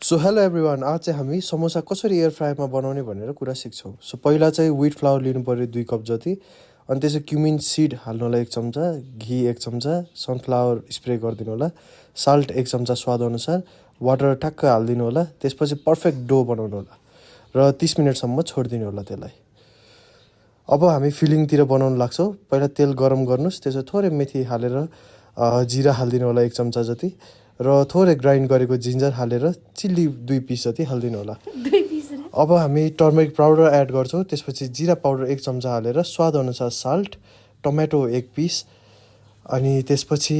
So hello everyone, आज चाहिँ हामी समोसा कसरी एयर फ्रायरमा बनाउने भनेर कुरा सिक्छौँ। सो पहिला चाहिँ व्हिट फ्लावर लिनु पऱ्यो 2 कप जति, अनि त्यसो क्युमिन सिड हाल्नु होला 1 चम्चा, घी 1 चम्चा, सनफ्लावर स्प्रे गरिदिनु होला, साल्ट 1 चम्चा स्वादअनुसार, वाटर ठ्याक्क हालिदिनु होला। त्यसपछि पर्फेक्ट डो बनाउनु होला र 30 मिनटसम्म छोडिदिनु होला त्यसलाई। अब हामी फिलिङतिर बनाउन लाग्छौँ। पहिला तेल गरम गर्नुहोस्, त्यसो थोरै मेथी हालेर जिरा हालिदिनु होला 1 चम्चा जति, र थोरै ग्राइन्ड गरेको जिन्जर हालेर चिल्ली 2 पिस जति हालिदिनु होला। अब हामी टर्मरिक पाउडर एड गर्छौँ। त्यसपछि जिरा पाउडर 1 चम्चा हालेर स्वादअनुसार साल्ट, टमेटो 1 पिस, अनि त्यसपछि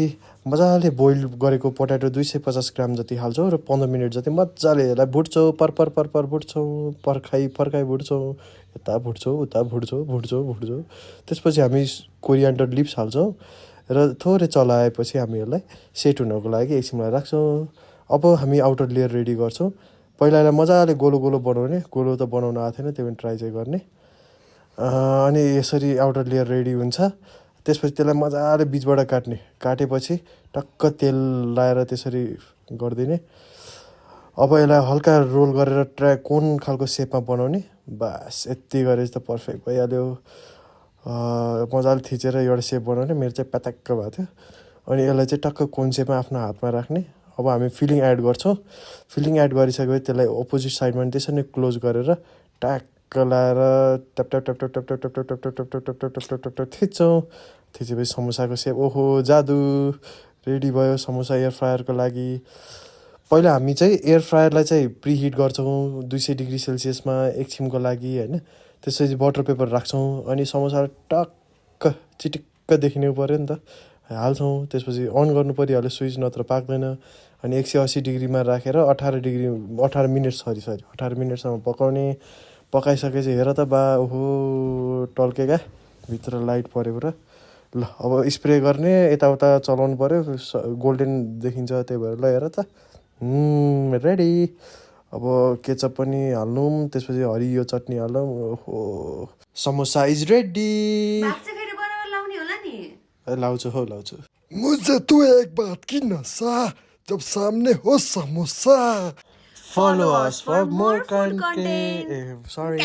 मजाले बोइल गरेको पोट्याटो 250 ग्राम जति हाल्छौँ र 15 मिनट जति मजाले यसलाई भुट्छौँ। पर भुट्छौँ, फर्काइ भुट्छौँ, यता भुट्छौँ, उता भुट्छौँ। त्यसपछि हामी कोरियान्डर लिप्स हाल्छौँ र थोरै चलाएपछि हामी यसलाई सेट हुनको लागि एकछिनलाई राख्छौँ। अब हामी आउटर लेयर रेडी गर्छौँ। पहिला यसलाई मजाले गोलो बनाउने, गोलो त बनाउन आएको थिएन, त्यो पनि ट्राई चाहिँ गर्ने। अनि यसरी आउटर लेयर रेडी हुन्छ। त्यसपछि त्यसलाई मजाले बिचबाट काटेपछि टक्क तेल लाएर त्यसरी गरिदिने। अब यसलाई हल्का रोल गरेर कोन खालको सेपमा बनाउने। बस यति गरेपछि त पर्फेक्ट भइहाल्यो। मजाले थिचेर एउटा सेप बनाउने। मेरो चाहिँ प्यातक्क भएको थियो। अनि यसलाई चाहिँ टक्क कोन सेपमा आफ्नो हातमा राख्ने। अब हामी फिलिङ एड गर्छौँ। फिलिङ एड गरिसकेपछि त्यसलाई अपोजिट साइडमा त्यसरी नै क्लोज गरेर ट्याक्क लाएर टप थिच्छौँ। थिचेपछि समोसाको सेप, ओहो जादु रेडी भयो समोसा एयर फ्रायरको लागि। पहिला हामी चाहिँ एयर फ्रायरलाई चाहिँ प्रिहिट गर्छौँ 200 डिग्री सेल्सियसमा एकछिनको लागि होइन। त्यसपछि बटर पेपर राख्छौँ अनि समोसा टक्क चिटिक्क देखिनु पऱ्यो नि त, हाल्छौँ। त्यसपछि अन गर्नु परिहाल्यो स्विच, नत्र पाक्दैन। अनि 180 डिग्रीमा राखेर 18 मिनटसम्म पकाउने। पकाइसकेपछि हेर त बा, ओहो टल्केका, भित्र लाइट पऱ्यो पुरा। ल अब स्प्रे गर्ने, यताउता चलाउनु पऱ्यो, गोल्डन देखिन्छ, त्यही भएर ल हेर त रेडी। अब केचप पनि हाल्नु, त्यसपछि हरियो चटनी हालौँ। ओहो समोसा इज रेडी। लाउँछु। मुझे तू एक बात की नशा, जब सामने हो samosa. Follow us for more content. Sorry.